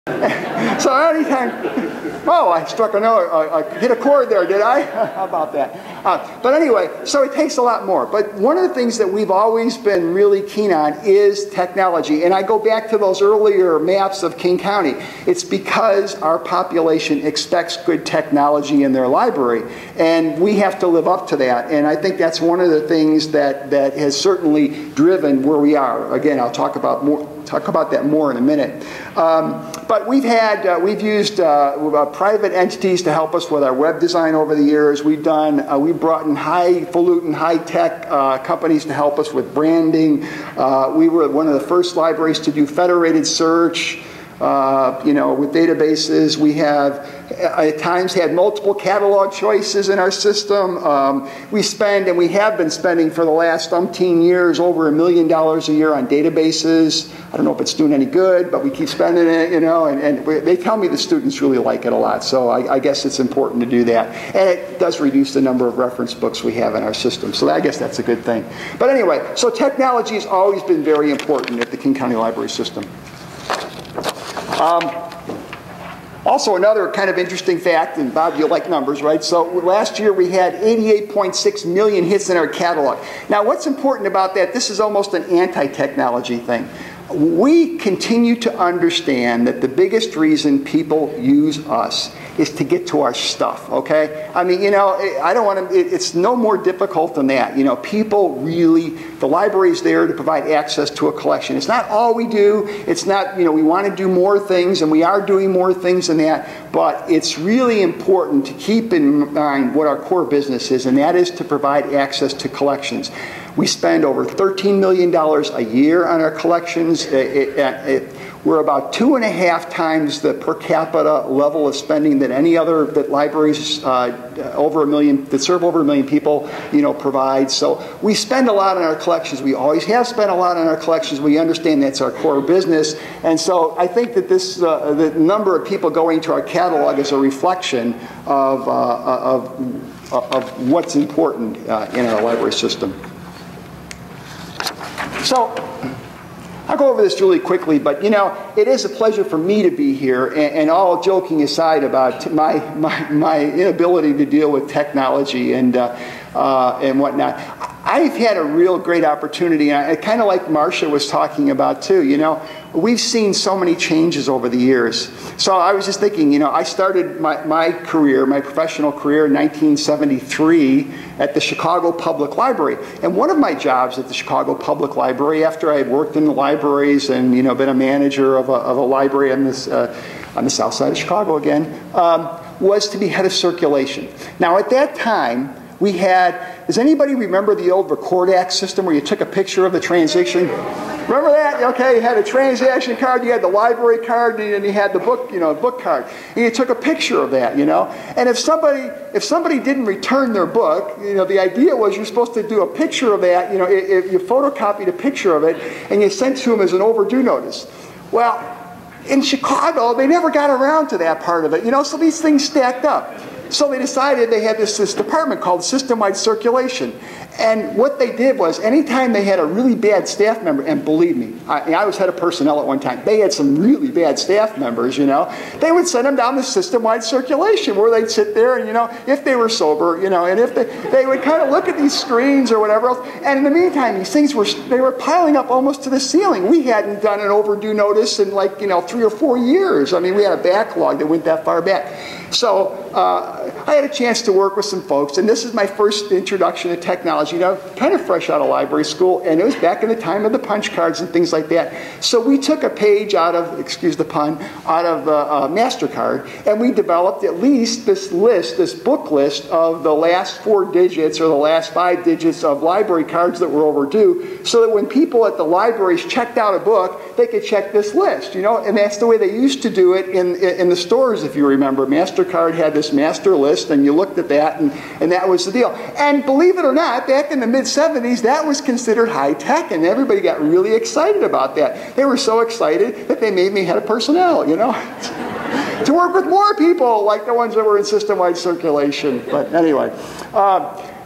So anytime, oh, I struck a note, I hit a chord there, did I? How about that? But anyway, so it takes a lot more. But one of the things that we've always been really keen on is technology. And I go back to those earlier maps of King County. It's because our population expects good technology in their library. And we have to live up to that. And I think that's one of the things that has certainly driven where we are. Again, I'll talk about that more in a minute. But we've used private entities to help us with our web design over the years. We've brought in highfalutin, high-tech companies to help us with branding. We were one of the first libraries to do federated search. With databases. We have at times had multiple catalog choices in our system. We spend, and we have been spending for the last umpteen years, over $1 million a year on databases. I don't know if it's doing any good, but we keep spending it, and they tell me the students really like it a lot. So I guess it's important to do that. And it does reduce the number of reference books we have in our system. So I guess that's a good thing. But anyway, so technology has always been very important at the King County Library System. Also, another kind of interesting fact, and Bob, you like numbers, right? So last year we had 88.6 million hits in our catalog. Now, what's important about that, this is almost an anti-technology thing. We continue to understand that the biggest reason people use us is to get to our stuff, okay? I mean, I don't want to, it's no more difficult than that. People really, the library is there to provide access to a collection. It's not all we do. It's not, we want to do more things, and we are doing more things than that, but it's really important to keep in mind what our core business is, and that is to provide access to collections. We spend over $13 million a year on our collections. We're about 2.5 times the per capita level of spending that any other libraries over 1 million that serve over 1 million people, provide. So we spend a lot on our collections. We always have spent a lot on our collections. We understand that's our core business, and so I think that this the number of people going to our catalog is a reflection of what's important in our library system. So I'll go over this really quickly, but it is a pleasure for me to be here, and all joking aside about my inability to deal with technology and whatnot. I've had a real great opportunity, and kind of like Marcia was talking about too, we've seen so many changes over the years. So I was just thinking, I started my career, my professional career in 1973 at the Chicago Public Library. And one of my jobs at the Chicago Public Library, after I had worked in the libraries and been a manager of a library on the south side of Chicago again, was to be head of circulation. Now at that time, we had, does anybody remember the old Recordax system where you took a picture of the transaction? Remember that? Okay, you had a transaction card, you had the library card, and you had the book, book card. And you took a picture of that, And if somebody didn't return their book, the idea was you're supposed to do a picture of that, if you photocopied a picture of it, and you sent to them as an overdue notice. Well, in Chicago, they never got around to that part of it, so these things stacked up. So they decided they had this department called System-Wide Circulation. And what they did was, anytime they had a really bad staff member, and believe me, I was head of personnel at one time, they had some really bad staff members, they would send them down the System-Wide Circulation where they'd sit there and, if they were sober, and if they would kind of look at these screens or whatever else. And in the meantime, these things they were piling up almost to the ceiling. We hadn't done an overdue notice in 3 or 4 years. I mean, we had a backlog that went that far back. So I had a chance to work with some folks, and this is my first introduction to technology, kind of fresh out of library school, and it was back in the time of the punch cards and things like that. So we took a page out of, excuse the pun, out of MasterCard, and we developed at least this book list of the last 4 digits or the last 5 digits of library cards that were overdue, so that when people at the libraries checked out a book, they could check this list, and that's the way they used to do it in the stores, if you remember. MasterCard had this master list, and you looked at that, and that was the deal. And believe it or not, back in the mid-70s, that was considered high-tech, and everybody got really excited about that. They were so excited that they made me head of personnel, to work with more people like the ones that were in system-wide circulation. But anyway,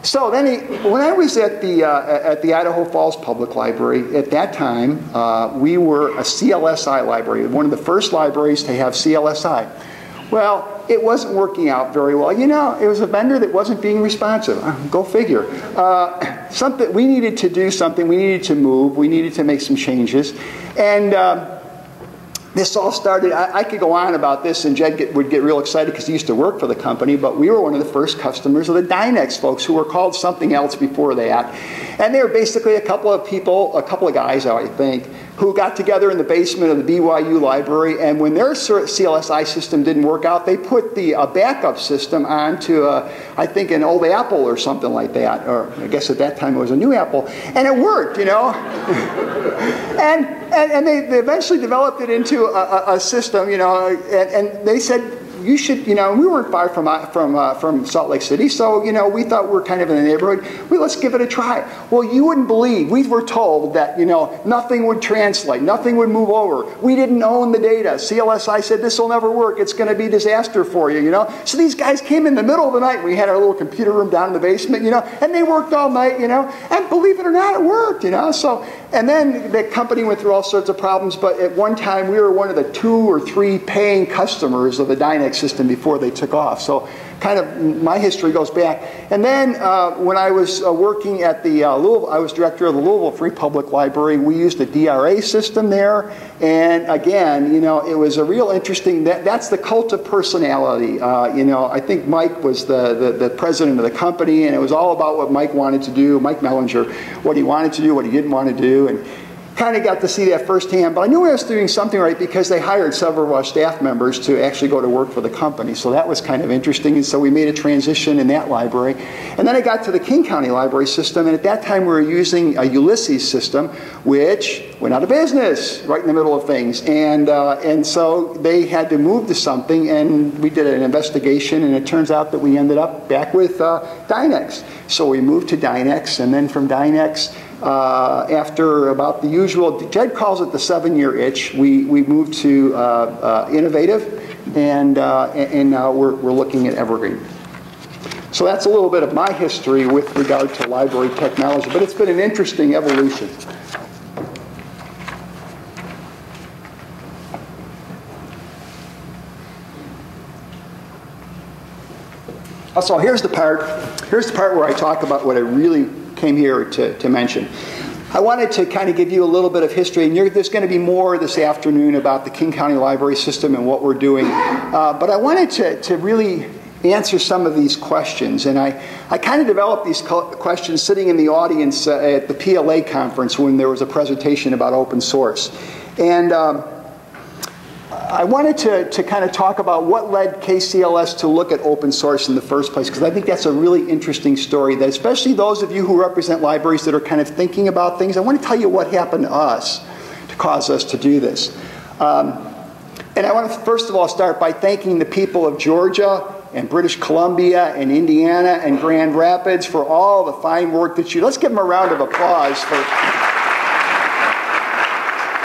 So then, when I was at the Idaho Falls Public Library, at that time, we were a CLSI library, one of the first libraries to have CLSI. Well, it wasn't working out very well. You know, it was a vendor that wasn't being responsive. Go figure. We needed to do something. We needed to move. We needed to make some changes. And this all started, I could go on about this, and Jed would get real excited because he used to work for the company, but we were one of the first customers of the Dynex folks, who were called something else before that. And they were basically a couple of people, a couple of guys, I think, who got together in the basement of the BYU library, and when their CLSI system didn't work out, they put the backup system onto, I think, an old Apple or something like that, or I guess at that time it was a new Apple, and it worked, you know. and they eventually developed it into a system, you know, and they said, you should, you know, we weren't far from Salt Lake City, so, you know, we thought we were kind of in the neighborhood. Well, let's give it a try. Well, you wouldn't believe, we were told that, you know, nothing would translate, nothing would move over. We didn't own the data. CLSI said, this will never work. It's going to be a disaster for you, you know. So these guys came in the middle of the night. We had our little computer room down in the basement, you know, and they worked all night, you know, and believe it or not, it worked, you know. So, and then the company went through all sorts of problems, but at one time we were one of the 2 or 3 paying customers of the Dynex system before they took off. So kind of my history goes back. And then when I was working at the Louisville, I was director of the Louisville Free Public Library. We used the DRA system there. And again, you know, it was a real interesting, that's the cult of personality. You know, I think Mike was the president of the company, and it was all about what Mike wanted to do, Mike Mellinger, what he wanted to do, what he didn't want to do. And kind of got to see that firsthand, but I knew I was doing something right because they hired several of our staff members to actually go to work for the company. So that was kind of interesting, and so we made a transition in that library. And then I got to the King County Library system, and at that time we were using a Ulysses system, which went out of business right in the middle of things. And so they had to move to something, and we did an investigation, and it turns out that we ended up back with Dynex. So we moved to Dynex, and then from Dynex, after about the usual, Jed calls it the 7-year itch, we moved to Innovative, and now we're looking at Evergreen. So that's a little bit of my history with regard to library technology, but it's been an interesting evolution. So here's the part where I talk about what I really came here to mention. I wanted to kind of give you a little bit of history, and there's going to be more this afternoon about the King County Library System and what we're doing. But I wanted to really answer some of these questions, and I kind of developed these questions sitting in the audience at the PLA conference when there was a presentation about open source. And I wanted to kind of talk about what led KCLS to look at open source in the first place, because I think that's a really interesting story, that especially those of you who represent libraries that are kind of thinking about things, I want to tell you what happened to us to cause us to do this. And I want to first of all start by thanking the people of Georgia and British Columbia and Indiana and Grand Rapids for all the fine work that let's give them a round of applause for